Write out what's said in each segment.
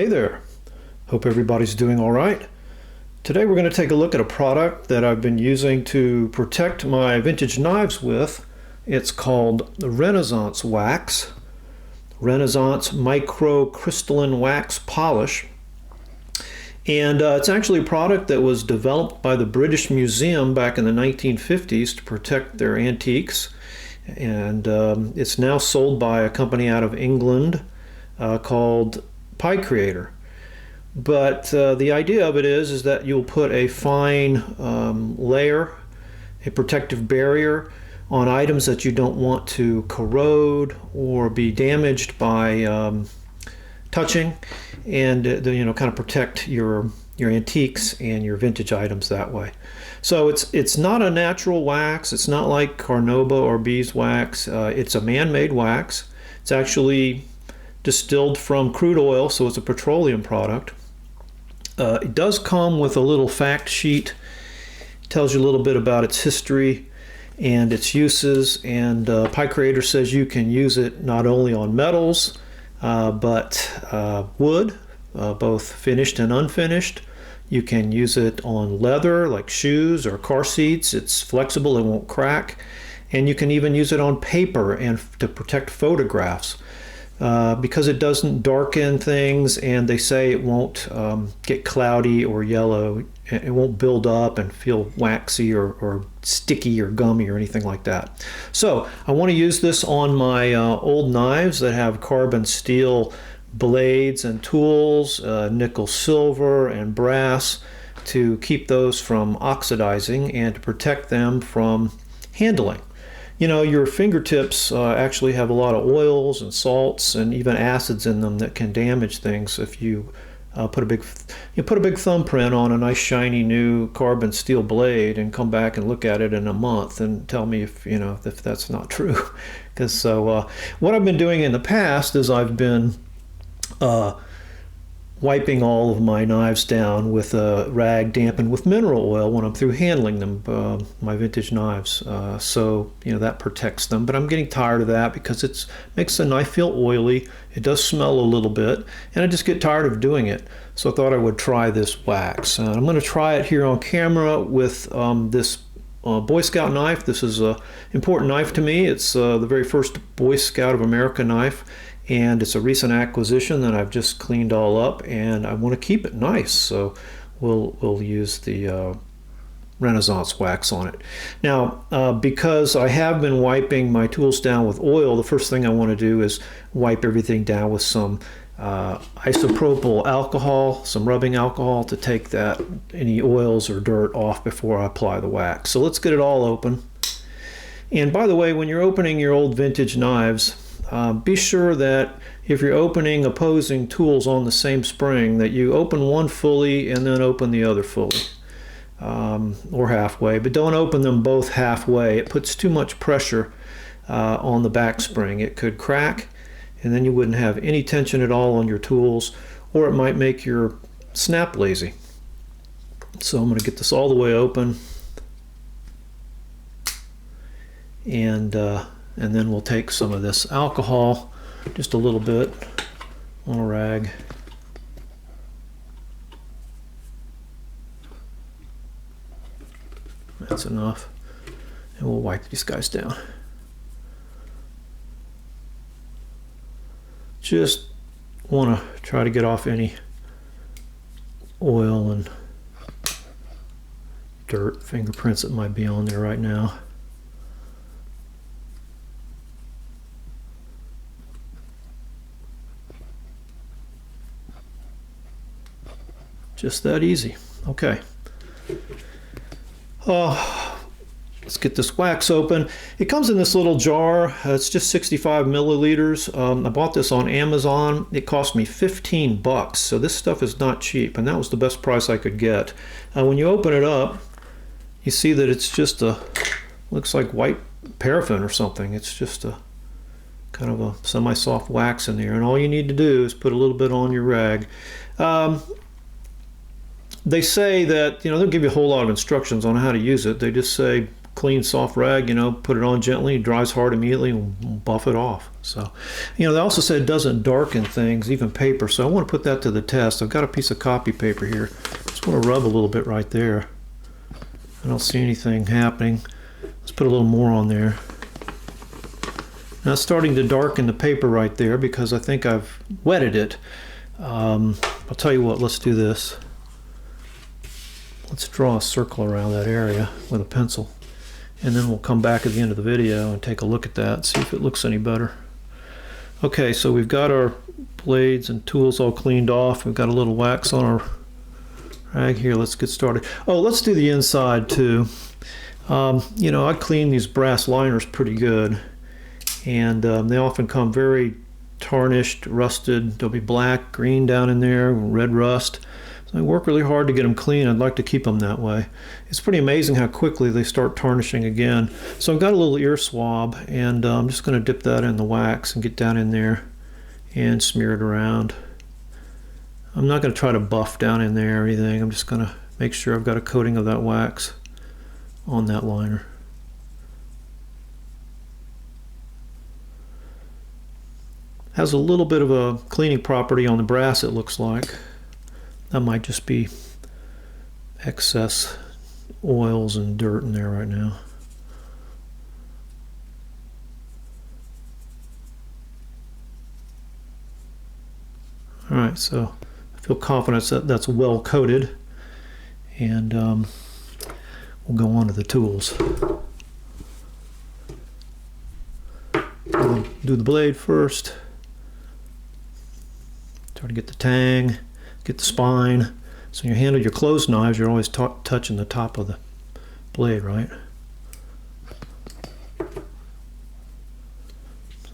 Hey there, hope everybody's doing all right. Today we're going to take a look at a product that I've been using to protect my vintage knives with. It's called the Renaissance Wax, Renaissance Microcrystalline Wax Polish. And it's actually a product that was developed by the British Museum back in the 1950s to protect their antiques. And it's now sold by a company out of England called Pie Creator. But the idea of it is that you'll put a fine layer, a protective barrier on items that you don't want to corrode or be damaged by touching, and kind of protect your antiques and your vintage items that way. So it's not a natural wax. It's not like carnauba or beeswax. It's a man-made wax. It's actually distilled from crude oil, so it's a petroleum product. It does come with a little fact sheet. It tells you a little bit about its history and its uses, and Pie Creator says you can use it not only on metals but wood, both finished and unfinished. You can use it on leather like shoes or car seats. It's flexible, it won't crack. And you can even use it on paper and to protect photographs. Because it doesn't darken things, and they say it won't get cloudy or yellow. It won't build up and feel waxy or sticky or gummy or anything like that. So I want to use this on my old knives that have carbon steel blades and tools, nickel silver and brass, to keep those from oxidizing and to protect them from handling. You know, your fingertips actually have a lot of oils and salts and even acids in them that can damage things if you put a big thumbprint on a nice shiny new carbon steel blade and come back and look at it in a month and tell me if that's not true. Because what I've been doing in the past is I've been wiping all of my knives down with a rag dampened with mineral oil when I'm through handling them, my vintage knives. So that protects them. But I'm getting tired of that because it makes the knife feel oily. It does smell a little bit, and I just get tired of doing it. So I thought I would try this wax. I'm going to try it here on camera with this Boy Scout knife. This is an important knife to me. It's the very first Boy Scout of America knife. And it's a recent acquisition that I've just cleaned all up, and I want to keep it nice, so we'll use the Renaissance wax on it. Now, because I have been wiping my tools down with oil, the first thing I want to do is wipe everything down with some isopropyl alcohol, some rubbing alcohol, to take any oils or dirt off before I apply the wax. So let's get it all open. And by the way, when you're opening your old vintage knives, be sure that if you're opening opposing tools on the same spring, that you open one fully and then open the other fully, or halfway, but don't open them both halfway. It puts too much pressure on the back spring. It could crack, and then you wouldn't have any tension at all on your tools, or it might make your snap lazy. So I'm going to get this all the way open, and then we'll take some of this alcohol, just a little bit, on a rag. That's enough. And we'll wipe these guys down. Just want to try to get off any oil and dirt, fingerprints that might be on there right now. Just that easy. Okay. Let's get this wax open. It comes in this little jar. It's just 65 milliliters. I bought this on Amazon. It cost me 15 bucks. So this stuff is not cheap, and that was the best price I could get. When you open it up, you see that it's just looks like white paraffin or something. It's just a kind of a semi-soft wax in there, and all you need to do is put a little bit on your rag. They say that, they'll give you a whole lot of instructions on how to use it. They just say clean soft rag, you know, put it on gently, it dries hard immediately, and buff it off. So, you know, they also said it doesn't darken things, even paper, so I want to put that to the test. I've got a piece of copy paper here. Just want to rub a little bit right there. I don't see anything happening. Let's put a little more on there. Now it's starting to darken the paper right there because I think I've wetted it. I'll tell you what, let's do this. Let's draw a circle around that area with a pencil, and then we'll come back at the end of the video and take a look at that, see if it looks any better. Okay, so we've got our blades and tools all cleaned off. We've got a little wax on our rag here. Let's get started. Oh, let's do the inside too. You know, I clean these brass liners pretty good, and they often come very tarnished, rusted. There'll be black, green down in there, red rust. I work really hard to get them clean. I'd like to keep them that way. It's pretty amazing how quickly they start tarnishing again. So I've got a little ear swab, and I'm just going to dip that in the wax and get down in there and smear it around. I'm not going to try to buff down in there or anything. I'm just going to make sure I've got a coating of that wax on that liner. Has a little bit of a cleaning property on the brass, it looks like. That might just be excess oils and dirt in there right now. All right, so I feel confident that that's well coated, and we'll go on to the tools. We'll do the blade first. Try to get the tang. Get the spine. So when you handle your closed knives, you're always touching the top of the blade, right? So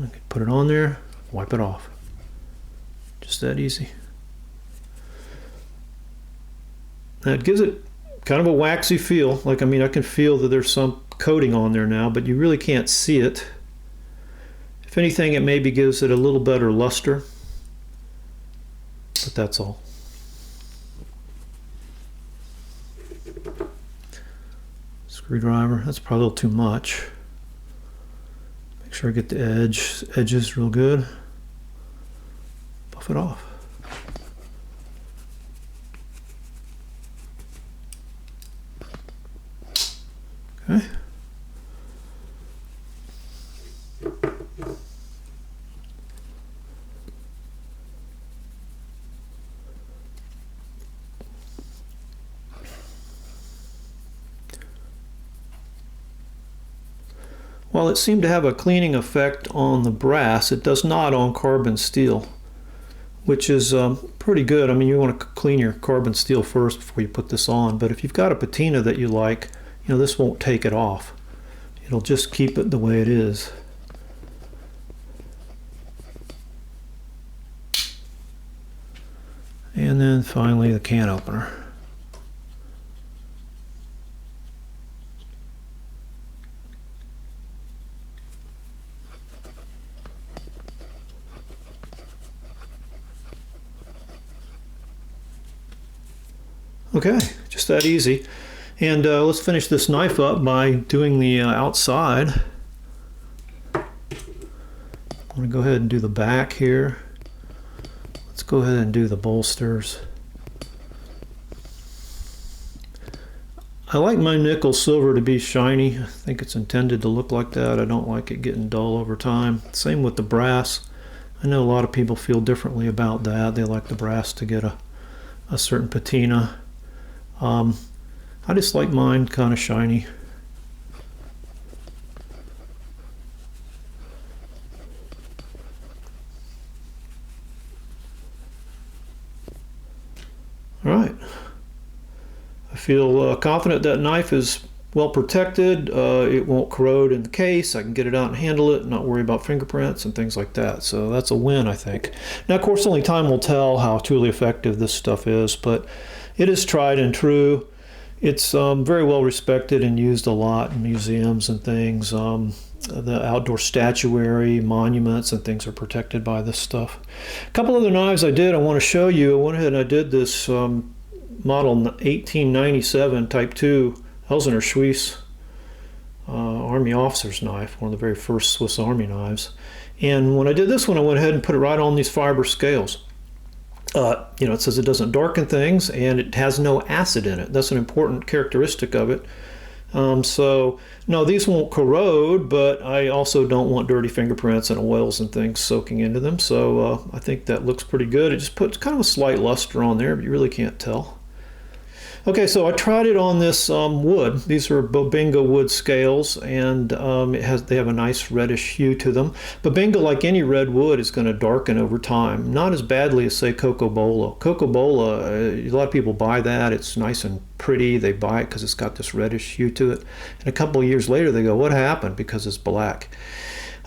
I can put it on there, wipe it off. Just that easy. Now it gives it kind of a waxy feel. Like, I mean, I can feel that there's some coating on there now, but you really can't see it. If anything, it maybe gives it a little better luster, but that's all. Screwdriver, that's probably a little too much. Make sure I get the edges real good. Buff it off. Okay. While it seemed to have a cleaning effect on the brass, it does not on carbon steel, which is pretty good. I mean, you want to clean your carbon steel first before you put this on, but if you've got a patina that you like, you know, this won't take it off. It'll just keep it the way it is. And then finally the can opener. Okay, just that easy. And let's finish this knife up by doing the outside. I'm going to go ahead and do the back here. Let's go ahead and do the bolsters. I like my nickel silver to be shiny. I think it's intended to look like that. I don't like it getting dull over time. Same with the brass. I know a lot of people feel differently about that. They like the brass to get a certain patina. I just like mine kind of shiny. All right. I feel confident that knife is well protected. It won't corrode in the case. I can get it out and handle it, not worry about fingerprints and things like that. So that's a win, I think. Now, of course, only time will tell how truly effective this stuff is, but it is tried and true. It's very well respected and used a lot in museums and things. The outdoor statuary, monuments, and things are protected by this stuff. A couple other knives I want to show you. I went ahead and I did this model 1897 Type 2 Elsener Schweiss Army officer's knife, one of the very first Swiss Army knives. And when I did this one, I went ahead and put it right on these fiber scales. It says it doesn't darken things and it has no acid in it. That's an important characteristic of it. So no, these won't corrode, but I also don't want dirty fingerprints and oils and things soaking into them. So I think that looks pretty good. It just puts kind of a slight luster on there, but you really can't tell. Okay, so I tried it on this wood. These are Bobinga wood scales, and they have a nice reddish hue to them. Bobinga, like any red wood, is going to darken over time. Not as badly as, say, Cocobolo. Cocobolo, a lot of people buy that. It's nice and pretty. They buy it because it's got this reddish hue to it. And a couple of years later, they go, what happened? Because it's black.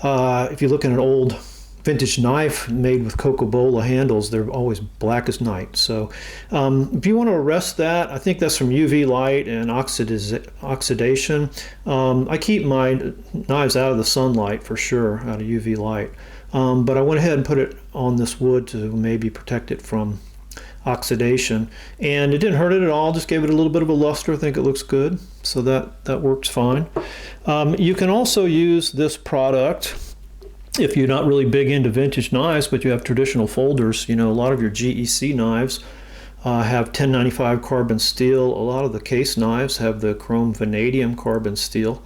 If you look at an old vintage knife made with Cocobolo handles, they're always black as night. So if you want to arrest that, I think that's from UV light and oxidation. I keep my knives out of the sunlight for sure, out of UV light. But I went ahead and put it on this wood to maybe protect it from oxidation, and it didn't hurt it at all. Just gave it a little bit of a luster. I think it looks good, so that works fine. You can also use this product if you're not really big into vintage knives, but you have traditional folders. A lot of your GEC knives have 1095 carbon steel. A lot of the case knives have the chrome vanadium carbon steel.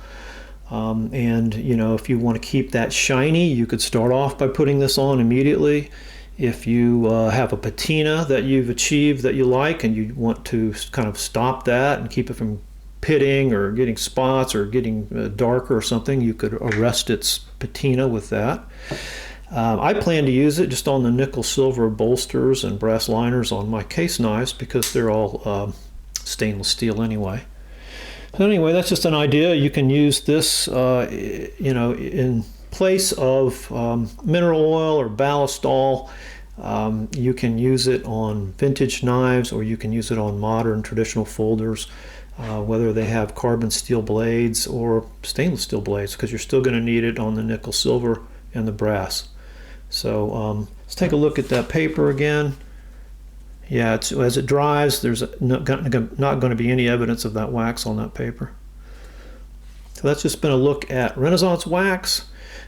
And if you want to keep that shiny, you could start off by putting this on immediately. If you have a patina that you've achieved that you like and you want to kind of stop that and keep it from pitting or getting spots or getting darker or something, you could arrest its patina with that. I plan to use it just on the nickel silver bolsters and brass liners on my case knives because they're all stainless steel anyway. So anyway, that's just an idea. You can use this in place of mineral oil or ballistol. You can use it on vintage knives, or you can use it on modern traditional folders. Whether they have carbon steel blades or stainless steel blades, because you're still going to need it on the nickel silver and the brass. So let's take a look at that paper again. Yeah, as it dries, there's not going to be any evidence of that wax on that paper. So that's just been a look at Renaissance wax.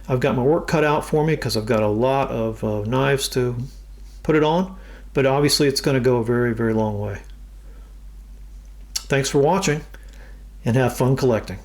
I've got my work cut out for me because I've got a lot of knives to put it on, but obviously it's going to go a very, very long way. Thanks for watching, and have fun collecting.